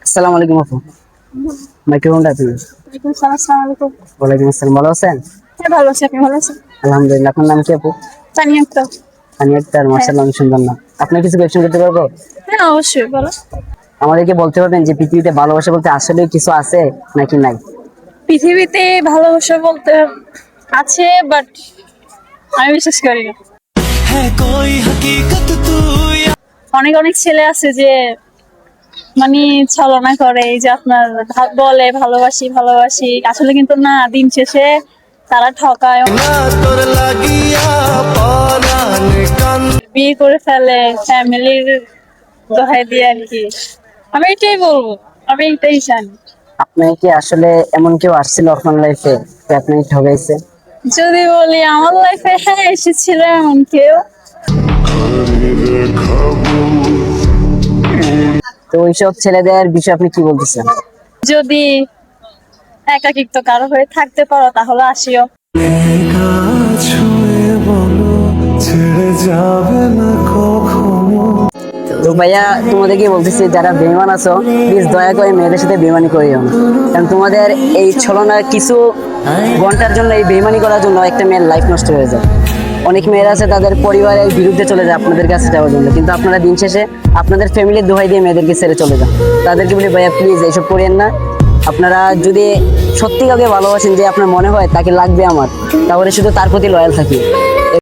আসসালামু আলাইকুম আপু। মাইক্রোফোনটা আপনি। ওয়ালাইকুম সালাম, আসসালামু আলাইকুম। ওয়ালাইকুম আসসালাম, ভালো আছেন? হ্যাঁ, ভালো আছি। আপনি ভালো আছেন? আলহামদুলিল্লাহ। আপনার নাম কি আপু? তানিয়া আক্তার। আমি আক্তার, হ্যাঁ। মাশাআল্লাহ, অনেক সুন্দর নাম। আপনার কিছু কোয়েশ্চেন করতে পারবো? হ্যাঁ, অবশ্যই বলো। আমাদেরকে বলতে পারবেন যে পৃথিবীতে ভালোবাসা বলতে আসলে কিছু আছে নাকি নাই? পৃথিবীতে ভালোবাসা বলতে আছে, বাট আমি বিশ্বাস করি না। অনেক অনেক ছেলে আছে যে মানে ছলনা করে, এই যে আপনার বলে ভালোবাসি ভালোবাসি, আসলে কিন্তু না, দিন শেষে তারা ঠকায়, বিয়ে করে ফেলে ফ্যামিলির দোহাই দিয়ে আর কি। আমি এটাই বলবো, আমি এটাই জানি। আপনার কি আসলে এমন কেউ আসছিল আপনার লাইফে যে আপনাকে ঠকাইছে? যদি বলি আমার লাইফে, হ্যাঁ এসেছিল এমন কেউ। তো ওইসব ছেলেদের বিষয়ে আপনি কি বলতেছেন? যদি একাকিত্ব কারো হয়ে থাকতে পারো তাহলে আসিও। তো ভাইয়া, তোমাদেরকে বলতেছি যারা বেঈমান আছো, প্লিজ দয়া করে মেয়েদের সাথে বেঈমানি করিও না। কারণ তোমাদের এই ছলনার কিছু ঘন্টার জন্য, এই বেঈমানি করার জন্য একটা মেয়ের লাইফ নষ্ট হয়ে যায়। অনেক মেয়েরা আছে তাদের পরিবারের বিরুদ্ধে চলে যায় আপনাদের কাছে যাওয়ার জন্য, কিন্তু আপনারা দিন শেষে আপনাদের ফ্যামিলির দোহাই দিয়ে মেয়েদেরকে ছেড়ে চলে যান। তাদেরকে বলি ভাইয়া প্লিজ এইসব করেন না। আপনারা যদি সত্যি কাউকে ভালোবাসেন, যে আপনার মনে হয় তাকে লাগবে আমার, তাহলে শুধু তার প্রতি লয়াল থাকি।